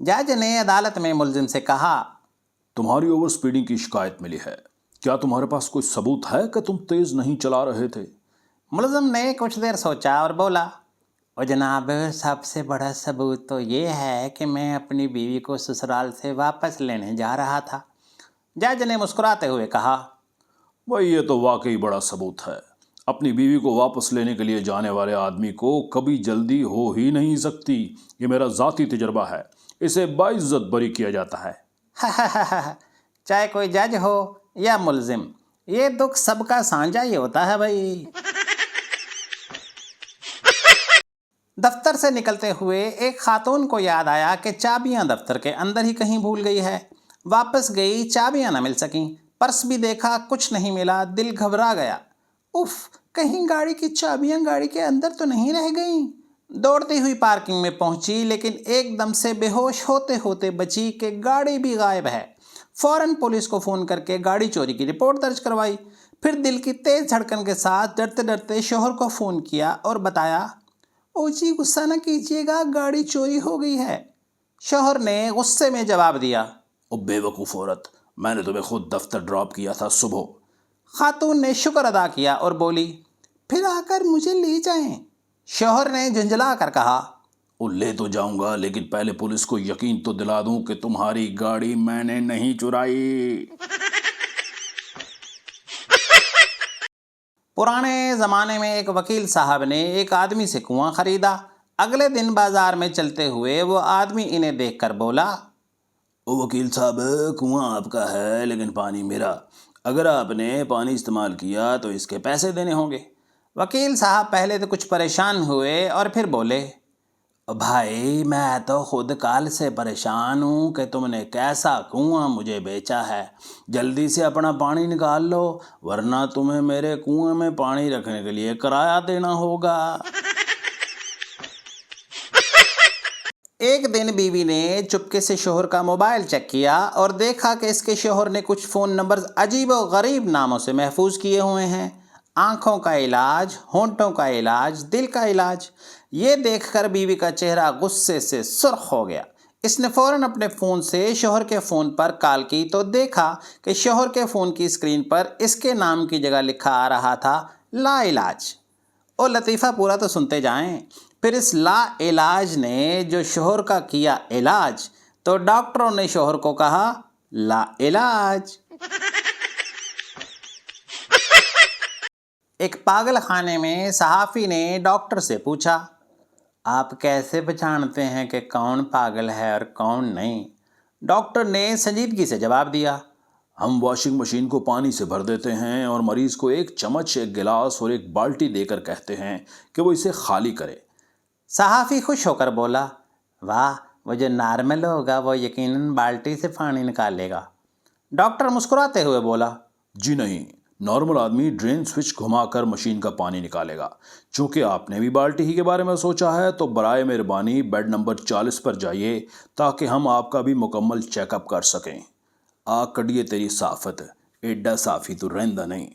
जज ने अदालत में मुलजिम से कहा, तुम्हारी ओवर स्पीडिंग की शिकायत मिली है, क्या तुम्हारे पास कोई सबूत है कि तुम तेज नहीं चला रहे थे? मुलजिम ने कुछ देर सोचा और बोला, ओ जनाब, सबसे बड़ा सबूत तो ये है कि मैं अपनी बीवी को ससुराल से वापस लेने जा रहा था। जज ने मुस्कुराते हुए कहा, भाई ये तो वाकई बड़ा सबूत है। अपनी बीवी को वापस लेने के लिए जाने वाले आदमी को कभी जल्दी हो ही नहीं सकती। ये मेरा ज़ाती तजर्बा है, इसे बाइज्जत बरी किया जाता है। चाहे कोई जज हो या मुलजिम, ये दुख सबका साझा ही होता है भाई। दफ्तर से निकलते हुए एक खातून को याद आया कि चाबियां दफ्तर के अंदर ही कहीं भूल गई है। वापस गई, चाबियां न मिल सकीं, पर्स भी देखा, कुछ नहीं मिला, दिल घबरा गया। उफ, कहीं गाड़ी की चाबियां गाड़ी के अंदर तो नहीं रह गईं। दौड़ती हुई पार्किंग में पहुंची, लेकिन एकदम से बेहोश होते होते बची कि गाड़ी भी गायब है। फौरन पुलिस को फ़ोन करके गाड़ी चोरी की रिपोर्ट दर्ज करवाई। फिर दिल की तेज़ धड़कन के साथ डरते डरते शौहर को फ़ोन किया और बताया, ओ जी गुस्सा न कीजिएगा, गाड़ी चोरी हो गई है। शौहर ने गुस्से में जवाब दिया, ओ बेवकूफ़ औरत, मैंने तुम्हें खुद दफ्तर ड्रॉप किया था सुबह। खातून ने शुक्र अदा किया और बोली, फिर आकर मुझे ले जाएं। शौहर ने झुंझला कर कहा, ओ ले तो जाऊंगा, लेकिन पहले पुलिस को यकीन तो दिला दूं कि तुम्हारी गाड़ी मैंने नहीं चुराई। पुराने ज़माने में एक वकील साहब ने एक आदमी से कुआं ख़रीदा। अगले दिन बाज़ार में चलते हुए वो आदमी इन्हें देखकर बोला, ओ वकील साहब, कुआं आपका है लेकिन पानी मेरा। अगर आपने पानी इस्तेमाल किया तो इसके पैसे देने होंगे। वकील साहब पहले तो कुछ परेशान हुए और फिर बोले, भाई मैं तो खुद कल से परेशान हूँ कि तुमने कैसा कुआं मुझे बेचा है। जल्दी से अपना पानी निकाल लो, वरना तुम्हें मेरे कुएं में पानी रखने के लिए किराया देना होगा। एक दिन बीवी ने चुपके से शौहर का मोबाइल चेक किया और देखा कि इसके शौहर ने कुछ फ़ोन नंबर्स अजीब व गरीब नामों से महफूज किए हुए हैं। आँखों का इलाज, होंठों का इलाज, दिल का इलाज। ये देखकर बीवी का चेहरा गुस्से से सुर्ख हो गया। इसने फ़ौरन अपने फ़ोन से शौहर के फ़ोन पर कॉल की तो देखा कि शौहर के फ़ोन की स्क्रीन पर इसके नाम की जगह लिखा आ रहा था ला इलाज। और लतीफ़ा पूरा तो सुनते जाएं। फिर इस ला इलाज ने जो शौहर का किया इलाज, तो डॉक्टरों ने शौहर को कहा ला इलाज। एक पागल खाने में सहाफ़ी ने डॉक्टर से पूछा, आप कैसे पहचानते हैं कि कौन पागल है और कौन नहीं? डॉक्टर ने संजीदगी से जवाब दिया, हम वॉशिंग मशीन को पानी से भर देते हैं और मरीज़ को एक चम्मच, एक गिलास और एक बाल्टी देकर कहते हैं कि वो इसे खाली करे। सहाफ़ी खुश होकर बोला, वाह, वो जो नॉर्मल होगा वो यकीनन बाल्टी से पानी निकालेगा। डॉक्टर मुस्कुराते हुए बोला, जी नहीं, नॉर्मल आदमी ड्रेन स्विच घुमाकर मशीन का पानी निकालेगा। चूँकि आपने भी बाल्टी ही के बारे में सोचा है तो बराए मेहरबानी बेड नंबर 40 पर जाइए ताकि हम आपका भी मुकम्मल चेकअप कर सकें। आ कड़िए तेरी साफत, एडा साफ़ी तो रहंदा नहीं।